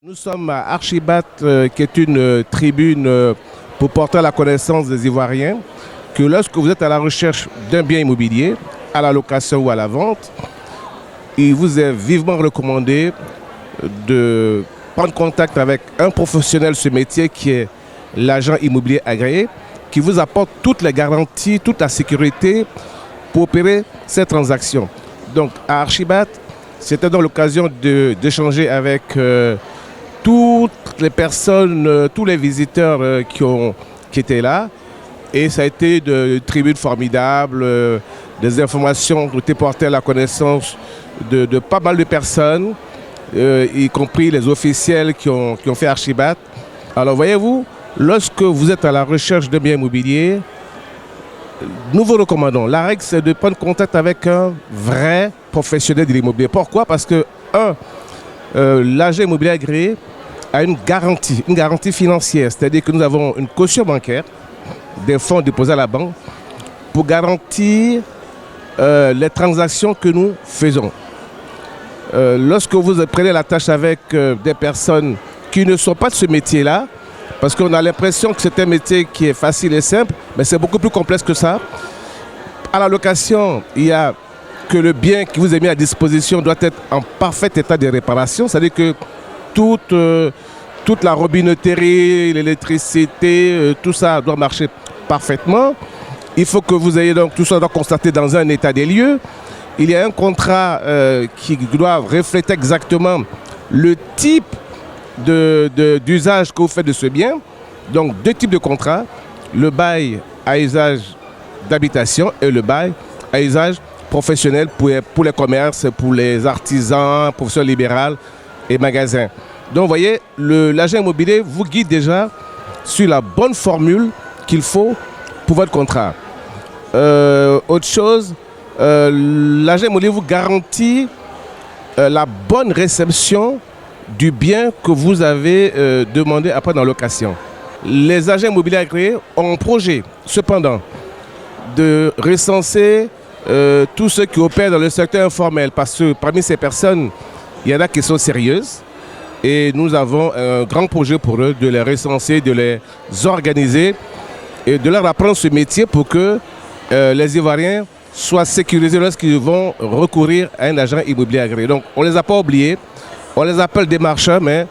Nous sommes à Archibat, qui est une tribune pour porter à la connaissance des Ivoiriens que lorsque vous êtes à la recherche d'un bien immobilier, à la location ou à la vente, il vous est vivement recommandé de prendre contact avec un professionnel de ce métier qui est l'agent immobilier agréé, qui vous apporte toutes les garanties, toute la sécurité pour opérer ces transactions. Donc à Archibat, c'était donc l'occasion d'échanger avec toutes les personnes, tous les visiteurs qui étaient là. Et ça a été de tribunes formidables, des informations qui ont été portées à la connaissance de pas mal de personnes, y compris les officiels qui ont fait Archibat. Alors voyez-vous, lorsque vous êtes à la recherche de biens immobiliers, nous vous recommandons. La règle, c'est de prendre contact avec un vrai professionnel de l'immobilier. Pourquoi? Parce que, l'agent immobilier agréé a une garantie financière. C'est-à-dire que nous avons une caution bancaire, des fonds déposés à la banque, pour garantir les transactions que nous faisons. Lorsque vous prenez la tâche avec des personnes qui ne sont pas de ce métier-là, parce qu'on a l'impression que c'est un métier qui est facile et simple, mais c'est beaucoup plus complexe que ça. À la location, il y a que le bien qui vous est mis à disposition doit être en parfait état de réparation, c'est-à-dire que toute la robinetterie, l'électricité, tout ça doit marcher parfaitement. Il faut que vous ayez donc tout ça doit constater dans un état des lieux. Il y a un contrat qui doit refléter exactement le type d'usage que vous faites de ce bien. Donc deux types de contrats, le bail à usage d'habitation et le bail à usage professionnel pour les commerces, pour les artisans, professions libérales et magasins. Donc vous voyez, l'agent immobilier vous guide déjà sur la bonne formule qu'il faut pour votre contrat. Autre chose, l'agent immobilier vous garantit la bonne réception du bien que vous avez demandé après dans la location. Les agents immobiliers agréés ont un projet, cependant, de recenser tous ceux qui opèrent dans le secteur informel, parce que parmi ces personnes, il y en a qui sont sérieuses. Et nous avons un grand projet pour eux de les recenser, de les organiser et de leur apprendre ce métier pour que les Ivoiriens soient sécurisés lorsqu'ils vont recourir à un agent immobilier agréé. Donc on ne les a pas oubliés, on les appelle des marchands, mais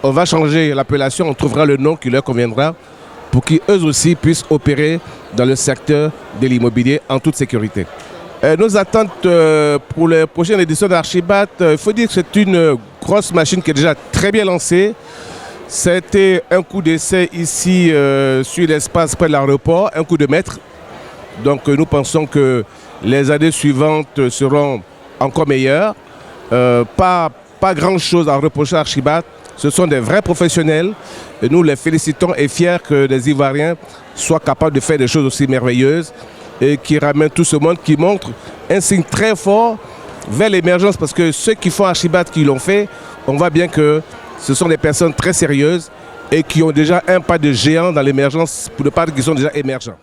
on va changer l'appellation, on trouvera le nom qui leur conviendra pour qu'eux aussi puissent opérer dans le secteur de l'immobilier en toute sécurité. Nos attentes pour la prochaine édition d'Archibat, il faut dire que c'est une grosse machine qui est déjà très bien lancée. C'était un coup d'essai ici sur l'espace près de l'aéroport, un coup de maître. Donc nous pensons que les années suivantes seront encore meilleures. Pas grand-chose à reprocher à Archibat. Ce sont des vrais professionnels et nous les félicitons et fiers que les Ivoiriens soient capables de faire des choses aussi merveilleuses et qui ramènent tout ce monde, qui montre un signe très fort vers l'émergence, parce que ceux qui font Archibat, qui l'ont fait, on voit bien que ce sont des personnes très sérieuses et qui ont déjà un pas de géant dans l'émergence, pour ne pas dire qu'ils sont déjà émergents.